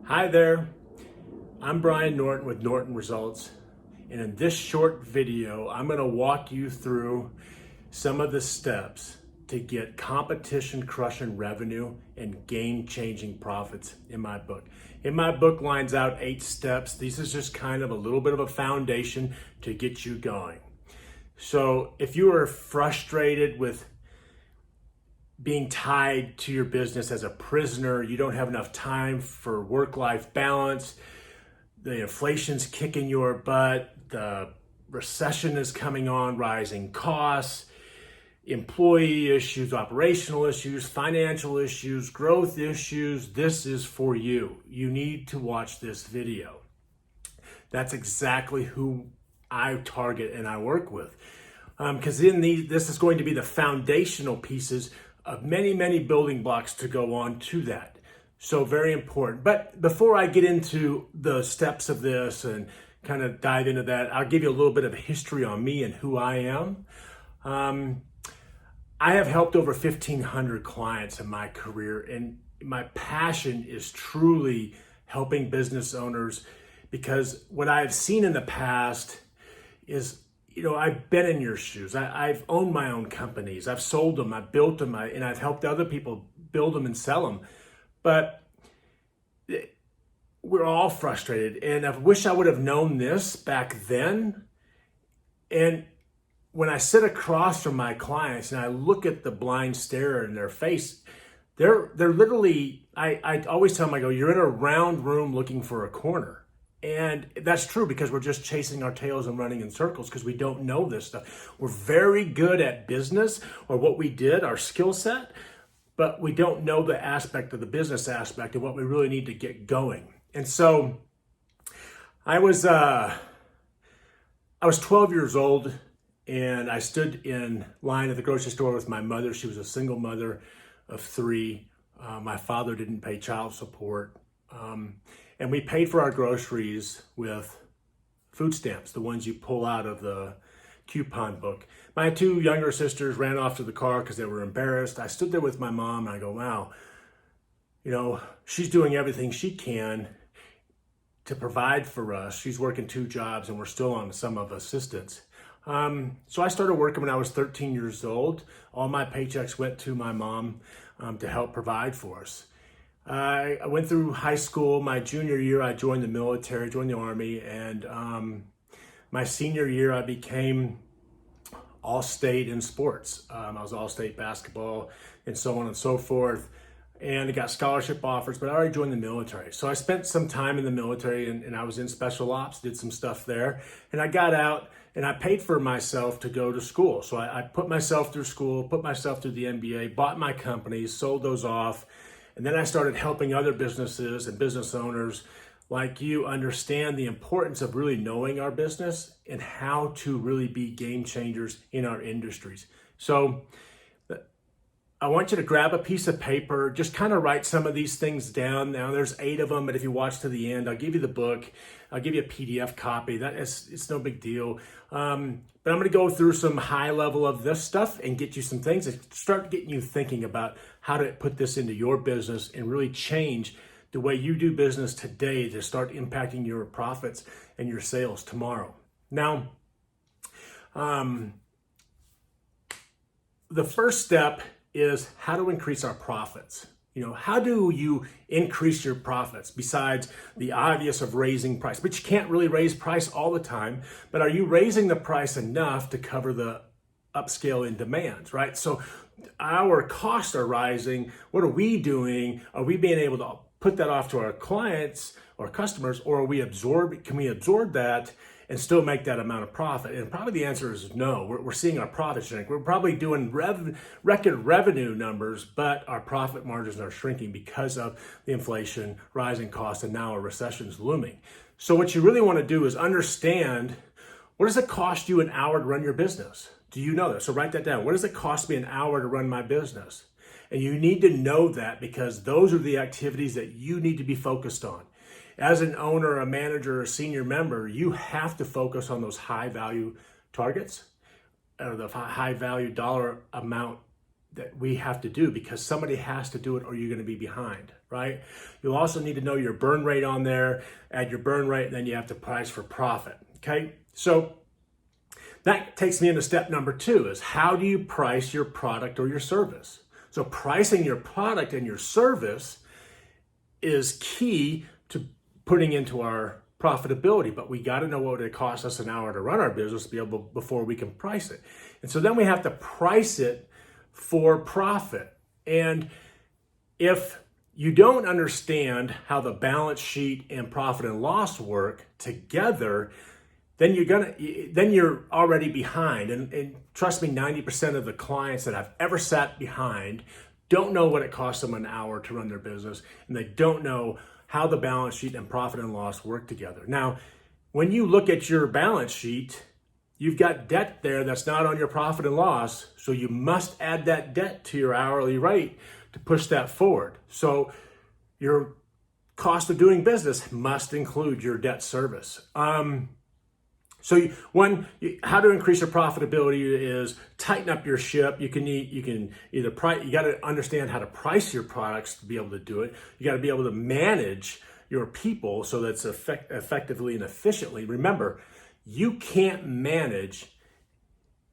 Hi there, I'm Brian Norton with Norton Results, and in this short video, I'm going to walk you through some of the steps to get competition-crushing revenue and game-changing profits in my book. In my book lines out 8 steps. This is just kind of a little bit of a foundation to get you going. So if you are frustrated with being tied to your business as a prisoner, you don't have enough time for work-life balance, the inflation's kicking your butt, the recession is coming on, rising costs, employee issues, operational issues, financial issues, growth issues, this is for you. You need to watch this video. That's exactly who I target and I work with. Because this is going to be the foundational pieces of many building blocks to go on to that. So very important. But before I get into the steps of this and kind of dive into that, I'll give you a little bit of a history on me and who I am. I have helped over 1,500 clients in my career, and my passion is truly helping business owners, because what I've seen in the past is, I've been in your shoes. I've owned my own companies. I've sold them. I've built them. And I've helped other people build them and sell them. But we're all frustrated. And I wish I would have known this back then. And when I sit across from my clients and I look at the blind stare in their face, they're literally, I always tell them, I go, you're in a round room looking for a corner. And that's true, because we're just chasing our tails and running in circles because we don't know this stuff. We're very good at business or what we did, our skill set, but we don't know the aspect of the business aspect of what we really need to get going. And so I was 12 years old, and I stood in line at the grocery store with my mother. She was a single mother of 3. My father didn't pay child support. And we paid for our groceries with food stamps, the ones you pull out of the coupon book. My 2 younger sisters ran off to the car because they were embarrassed. I stood there with my mom and I go, wow, she's doing everything she can to provide for us. She's working 2 jobs and we're still on some of assistance. So I started working when I was 13 years old. All my paychecks went to my mom to help provide for us. I went through high school. My junior year, I joined the military, joined the Army, and my senior year, I became all-state in sports. I was all-state basketball and so on and so forth, and I got scholarship offers, but I already joined the military. So I spent some time in the military, and I was in special ops, did some stuff there, and I got out, and I paid for myself to go to school. So I put myself through school, put myself through the MBA, bought my companies, sold those off. And then I started helping other businesses and business owners like you understand the importance of really knowing our business and how to really be game changers in our industries. So I want you to grab a piece of paper, just kind of write some of these things down. Now there's 8 of them, but if you watch to the end, I'll give you the book. I'll give you a PDF copy. It's no big deal. But I'm going to go through some high level of this stuff and get you some things that start getting you thinking about how to put this into your business and really change the way you do business today to start impacting your profits and your sales tomorrow. Now, the first step is how to increase our profits. How do you increase your profits besides the obvious of raising price? But you can't really raise price all the time. But are you raising the price enough to cover the upscale in demands, right? So our costs are rising. What are we doing? Are we being able to put that off to our clients or customers, or can we absorb that and still make that amount of profit? And probably the answer is no. We're seeing our profits shrink. We're probably doing record revenue numbers, but our profit margins are shrinking because of the inflation, rising costs, and now a recession is looming. So what you really want to do is understand, what does it cost you an hour to run your business? Do you know that? So write that down. What does it cost me an hour to run my business? And you need to know that, because those are the activities that you need to be focused on. As an owner, a manager, a senior member, you have to focus on those high value targets, or the high value dollar amount that we have to do, because somebody has to do it or you're going to be behind, right? You'll also need to know your burn rate on there, add your burn rate, and then you have to price for profit, okay? So that takes me into step number 2, is how do you price your product or your service? So pricing your product and your service is key to putting into our profitability, but we got to know what it costs us an hour to run our business to be able before we can price it. And so then we have to price it for profit. And if you don't understand how the balance sheet and profit and loss work together, then you're already behind. And trust me, 90% of the clients that I've ever sat behind don't know what it costs them an hour to run their business, and they don't know how the balance sheet and profit and loss work together. Now, when you look at your balance sheet, you've got debt there that's not on your profit and loss, so you must add that debt to your hourly rate to push that forward. So your cost of doing business must include your debt service. How to increase your profitability is tighten up your ship. You can either price. You got to understand how to price your products to be able to do it. You got to be able to manage your people so that's effectively and efficiently. Remember, you can't manage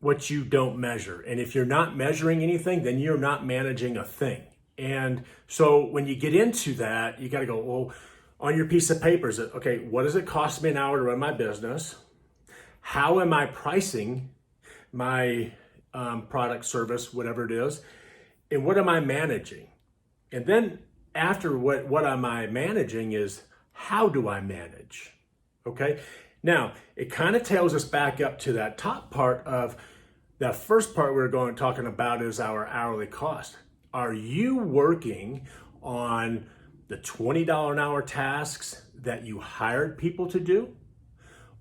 what you don't measure. And if you're not measuring anything, then you're not managing a thing. And so when you get into that, you got to go, well, on your piece of paper, okay, what does it cost me an hour to run my business? How am I pricing my product, service, whatever it is? And what am I managing? And then after what am I managing is how do I manage? Okay. Now, it kind of tails us back up to that top part of that first part we were talking about is our hourly cost. Are you working on the $20 an hour tasks that you hired people to do?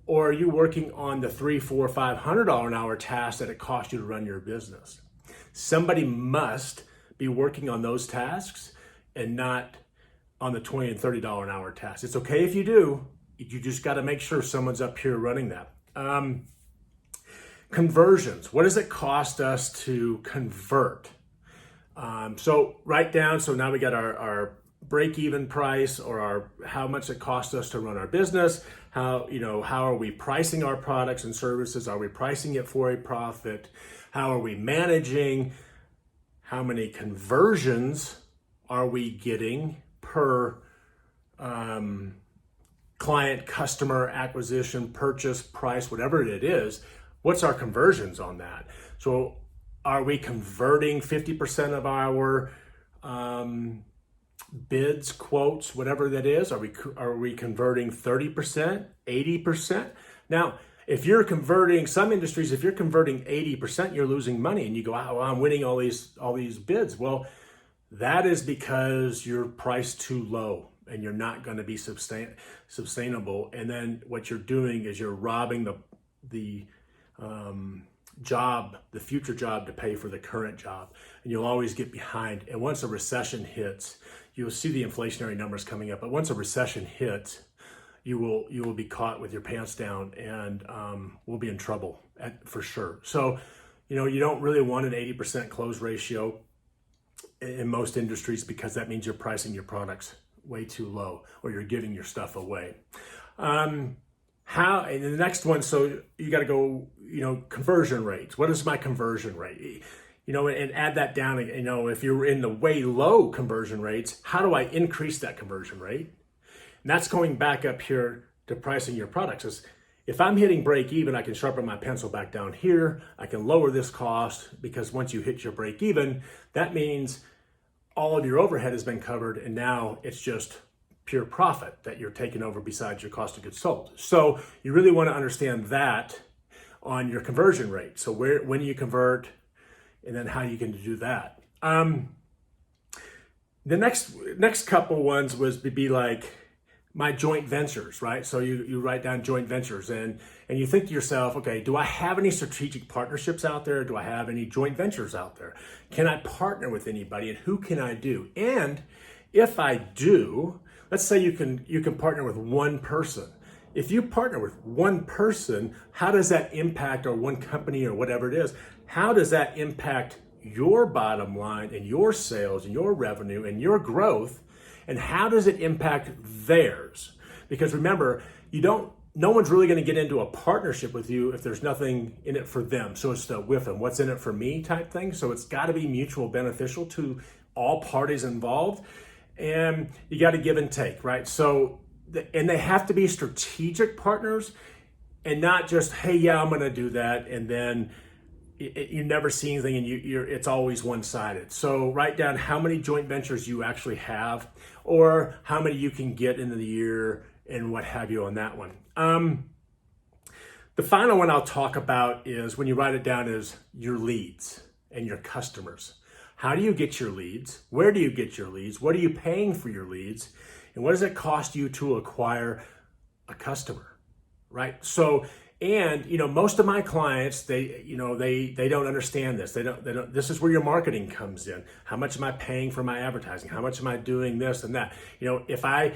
Or are you working on the $300, $400, $500 an hour tasks that it costs you to run your business? Somebody must be working on those tasks and not on the $20 and $30 an hour tasks. It's okay if you do. You just got to make sure someone's up here running that. Conversions. What does it cost us to convert? So write down. So now we got our break-even price, or how much it costs us to run our business. How are we pricing our products and services? Are we pricing it for a profit? How are we managing? How many conversions are we getting per client, customer acquisition, purchase, price, whatever it is? What's our conversions on that? So are we converting 50% of our bids, quotes, whatever that is? Are we converting 30%, 80%? Now, if you're converting, some industries, if you're converting 80%, you're losing money, and you go, oh, I'm winning all these bids. Well, that is because you're priced too low and you're not going to be sustainable. And then what you're doing is you're robbing the future job to pay for the current job, and you'll always get behind. And once a recession hits, you'll see the inflationary numbers coming up. But once a recession hits, you will be caught with your pants down, and we'll be in trouble for sure. So, you don't really want an 80% close ratio in most industries, because that means you're pricing your products way too low, or you're giving your stuff away. And the next one, so you got to go, conversion rates. What is my conversion rate? And add that down. If you're in the way low conversion rates, how do I increase that conversion rate? And that's going back up here to pricing your products. If I'm hitting break even, I can sharpen my pencil back down here. I can lower this cost, because once you hit your break even, that means all of your overhead has been covered, and now it's just pure profit that you're taking over besides your cost of goods sold. So you really want to understand that on your conversion rate. So when you convert, and then how you can do that. The next couple ones would be like my joint ventures, right? So you write down joint ventures, and you think to yourself, okay, do I have any strategic partnerships out there? Do I have any joint ventures out there? Can I partner with anybody, and who can I do? And if I do, let's say you can partner with one person. If you partner with one person, how does that impact, or one company, or whatever it is, how does that impact your bottom line and your sales and your revenue and your growth, and how does it impact theirs? Because remember, no one's really going to get into a partnership with you if there's nothing in it for them. So it's the with them, what's in it for me type thing. So it's got to be mutual beneficial to all parties involved, and you got to give and take, right? So, and they have to be strategic partners and not just, hey, yeah, I'm going to do that, and then you never see anything, and it's always one-sided. So write down how many joint ventures you actually have, or how many you can get into the year, and what have you on that one. The final one I'll talk about is, when you write it down, is your leads and your customers. How do you get your leads? Where do you get your leads? What are you paying for your leads? And what does it cost you to acquire a customer, right? So, and most of my clients, they don't understand this. They don't. This is where your marketing comes in. How much am I paying for my advertising? How much am I doing this and that? If I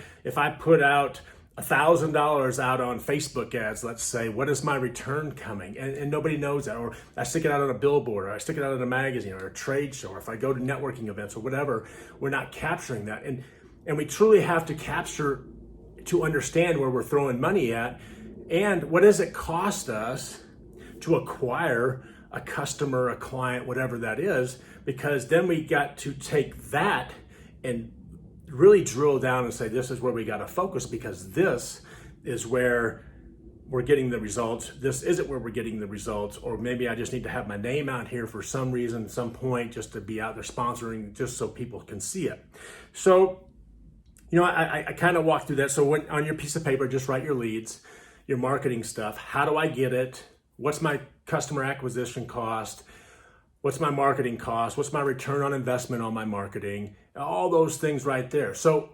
put out $1,000 out on Facebook ads, let's say, what is my return coming? And nobody knows that. Or I stick it out on a billboard, or I stick it out in a magazine or a trade show, or if I go to networking events or whatever, we're not capturing that. And we truly have to capture to understand where we're throwing money at, and what does it cost us to acquire a customer, a client, whatever that is, because then we got to take that and really drill down and say, this is where we got to focus, because this is where we're getting the results. This isn't where we're getting the results. Or maybe I just need to have my name out here for some reason, some point, just to be out there sponsoring, just so people can see it. So, I kind of walk through that. So on your piece of paper, just write your leads, your marketing stuff. How do I get it? What's my customer acquisition cost? What's my marketing cost? What's my return on investment on my marketing? All those things right there. So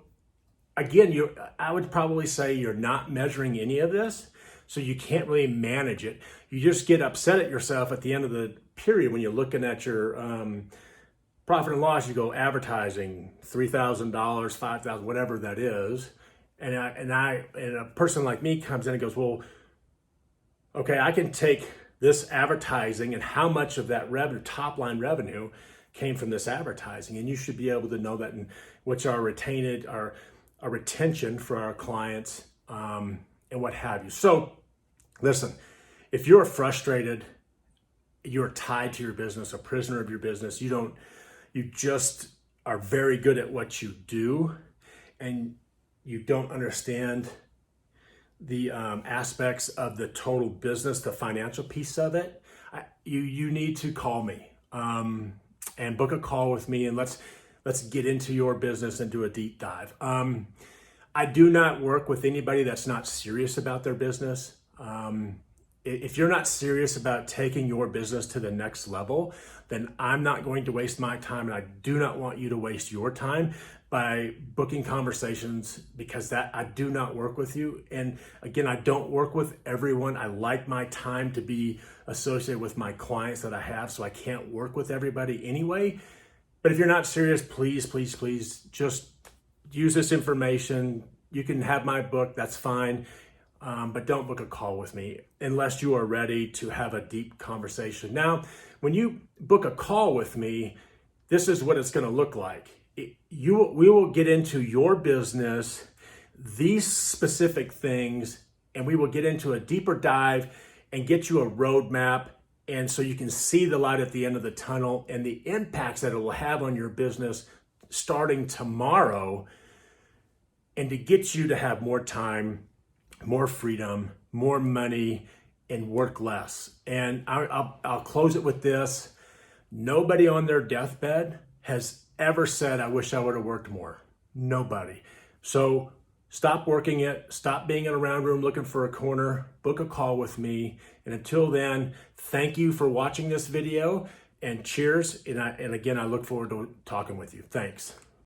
again, I would probably say you're not measuring any of this, so you can't really manage it. You just get upset at yourself at the end of the period when you're looking at your profit and loss. You go, advertising, $3,000, $5,000, whatever that is. And a person like me comes in and goes, well, okay, I can take this advertising, and how much of that revenue, top line revenue, came from this advertising, and you should be able to know that, and what's our retention for our clients, and what have you. So listen, if you're frustrated, you're tied to your business, a prisoner of your business, you just are very good at what you do, and you don't understand the aspects of the total business, the financial piece of it, you need to call me and book a call with me, and let's get into your business and do a deep dive. I do not work with anybody that's not serious about their business. If you're not serious about taking your business to the next level, then I'm not going to waste my time, and I do not want you to waste your time by booking conversations, because I do not work with you. And again, I don't work with everyone. I like my time to be associated with my clients that I have, so I can't work with everybody anyway. But if you're not serious, please, please, please just use this information. You can have my book, that's fine. But don't book a call with me unless you are ready to have a deep conversation. Now, when you book a call with me, this is what it's going to look like. We will get into your business, these specific things, and we will get into a deeper dive and get you a roadmap, and so you can see the light at the end of the tunnel and the impacts that it will have on your business starting tomorrow, and to get you to have more time, more freedom, more money, and work less. And I'll close it with this. Nobody on their deathbed has ever said, I wish I would have worked more. Nobody. So stop working it. Stop being in a round room looking for a corner. Book a call with me. And until then, thank you for watching this video, and cheers. And again, I look forward to talking with you. Thanks.